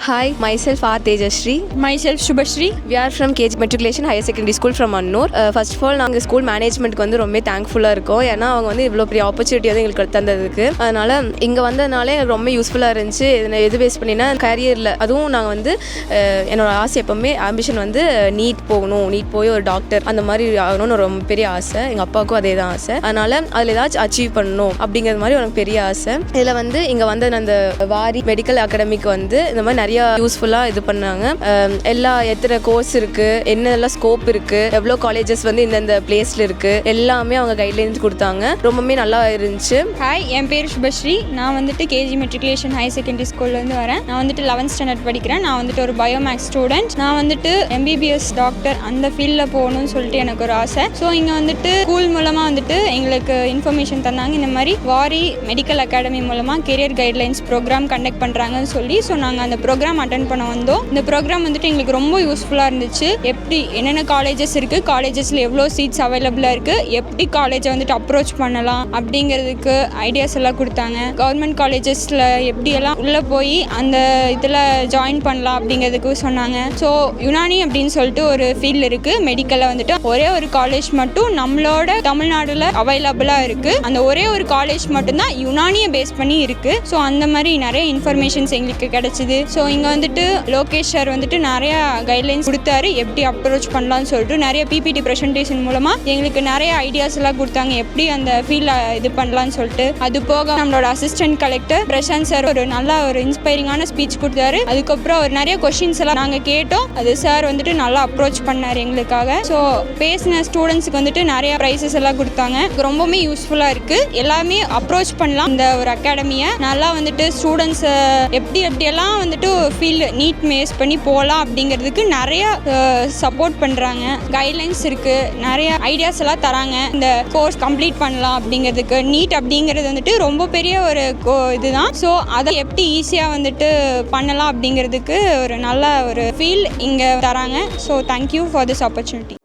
Hi, myself R. Tejashree. Myself Shubhashri. We are from KG Matriculation Higher Secondary School from Annur. First of all, நாங்கள் school மேனேஜ்மெண்ட்க்கு வந்து ரொம்ப தேங்க்ஃபுல்லாக இருக்கோம். ஏன்னா அவங்க வந்து இவ்வளோ பெரிய ஆப்பர்ச்சுனிட்டி வந்து எங்களுக்கு தந்ததுக்கு. அதனால் இங்கே வந்ததுனாலே எனக்கு ரொம்ப யூஸ்ஃபுல்லாக இருந்துச்சு. எது பேஸ் பண்ணினா கரியரில் அதுவும் நாங்கள் வந்து என்னோட ஆசை எப்போவுமே ஆம்பிஷன் வந்து நீட் போகணும், நீட் போய் ஒரு டாக்டர் அந்த மாதிரி ஆகணும்னு ரொம்ப பெரிய ஆசை. எங்கள் அப்பாவுக்கும் அதே தான் ஆசை. அதனால் அதில் ஏதாச்சும் அச்சீவ் பண்ணணும் அப்படிங்கிறது மாதிரி எனக்கு பெரிய ஆசை. இதில் வந்து இங்கே வந்து அந்த வாரி மெடிக்கல் அகாடமிக்கு வந்து இந்த மாதிரி நிறைய யூஸ்ஃபுல்லாக இது பண்ணாங்க. எத்தனை கோர்ஸ் இருக்குது, என்னெல்லாம் ஸ்கோப் இருக்குது, எவ்வளோ காலேஜஸ் வந்து இந்தந்த பிளேஸில் இருக்குது, எல்லாமே அவங்க கைட்லைன்ஸ் கொடுத்தாங்க. ரொம்பவே நல்லா இருந்துச்சு. ஹாய், என் பேர் சுபஸ்ரீ. நான் வந்துட்டு கேஜி மெட்ரிகுலேஷன் ஹையர் செகண்டரி ஸ்கூல்லேருந்து வரேன். நான் வந்துட்டு 11th ஸ்டாண்டர்ட் படிக்கிறேன். நான் வந்துட்டு ஒரு பயோமேக்ஸ் ஸ்டூடெண்ட். நான் வந்துட்டு MBBS டாக்டர் அந்த ஃபீல்டில் போகணும்னு சொல்லிட்டு எனக்கு ஒரு ஆசை. ஸோ இங்கே வந்துட்டு ஸ்கூல் மூலமாக வந்துட்டு எங்களுக்கு இன்ஃபர்மேஷன் தந்தாங்க. இந்த மாதிரி வாரி மெடிக்கல் அகாடமி மூலமாக கெரியர் கைட்லைன்ஸ் ப்ரோக்ராம் கண்டக்ட் பண்ணுறாங்கன்னு சொல்லி. ஸோ நாங்கள் அந்த ப்ரோக்ராம் அட்டென்ட் பண்ண வந்தோம். இந்த ப்ரோக்ராம் வந்துட்டு எங்களுக்கு ரொம்ப யூஸ்ஃபுல்லாக இருந்துச்சு. எப்படி என்னென்ன காலேஜஸ் இருக்குது, காலேஜஸில் எவ்வளோ சீட்ஸ் அவைலபிளாக இருக்குது, எப்படி காலேஜை வந்துட்டு அப்ரோச் பண்ணலாம் அப்படிங்கிறதுக்கு ஐடியாஸ் எல்லாம் கொடுத்தாங்க. கவர்மெண்ட் காலேஜஸில் எப்படியெல்லாம் உள்ளே போய் அந்த இதில் ஜாயின் பண்ணலாம் அப்படிங்கிறதுக்கு சொன்னாங்க. ஸோ யுனானி அப்படின்னு சொல்லிட்டு ஒரு ஃபீல்டு இருக்குது மெடிக்கலில் வந்துட்டு. ஒரே ஒரு காலேஜ் மட்டும் நம்மளோட தமிழ்நாடுல அவைலபிளாக இருக்குது. அந்த ஒரே ஒரு காலேஜ் மட்டும்தான் யுனானியை பேஸ் பண்ணி இருக்குது. ஸோ அந்த மாதிரி நிறைய இன்ஃபர்மேஷன்ஸ் எங்களுக்கு கிடைச்சிது. ஸோ இங்கே வந்துட்டு லோகேஷ் சார் வந்துட்டு நிறைய கைட்லைன்ஸ் கொடுத்தாரு, எப்படி அப்ரோச் பண்ணலாம்னு சொல்லிட்டு. நிறைய PPT ப்ரெசன்டேஷன் மூலமாக எங்களுக்கு நிறைய ஐடியாஸ் எல்லாம் கொடுத்தாங்க, எப்படி அந்த ஃபீல்டில் இது பண்ணலான்னு சொல்லிட்டு. அது போக நம்மளோட அசிஸ்டன்ட் கலெக்டர் பிரசாந்த் சார் ஒரு நல்ல ஒரு இன்ஸ்பைரிங்கான ஸ்பீச் கொடுத்தாரு. அதுக்கப்புறம் ஒரு நிறைய கொஸ்டின்ஸ் எல்லாம் நாங்கள் கேட்டோம். அது சார் வந்துட்டு நல்லா அப்ரோச் பண்ணார் எங்களுக்காக. ஸோ பேசின ஸ்டூடெண்ட்ஸுக்கு வந்துட்டு நிறைய ப்ரைஸஸ் எல்லாம் கொடுத்தாங்க. ரொம்பவுமே யூஸ்ஃபுல்லாக இருக்குது. எல்லாமே அப்ரோச் பண்ணலாம் இந்த ஒரு அகாடமியை. நல்லா வந்துட்டு ஸ்டூடெண்ட்ஸை எப்படியெல்லாம் வந்துட்டு ஃபீல்டு நீட் மேஸ் பண்ணி போகலாம் அப்படிங்கிறதுக்கு நிறைய சப்போர்ட் பண்ணுறாங்க. கைட்லைன்ஸ் இருக்குது, நிறைய ஐடியாஸ் எல்லாம் தராங்க. இந்த கோர்ஸ் கம்ப்ளீட் பண்ணலாம் அப்படிங்கிறதுக்கு. நீட் அப்படிங்கிறது வந்துட்டு ரொம்ப பெரிய ஒரு இதுதான். ஸோ அதை எப்படி ஈஸியாக வந்துட்டு பண்ணலாம் அப்படிங்கிறதுக்கு ஒரு நல்ல ஒரு ஃபீல் இங்கே தராங்க. So thank you for this opportunity.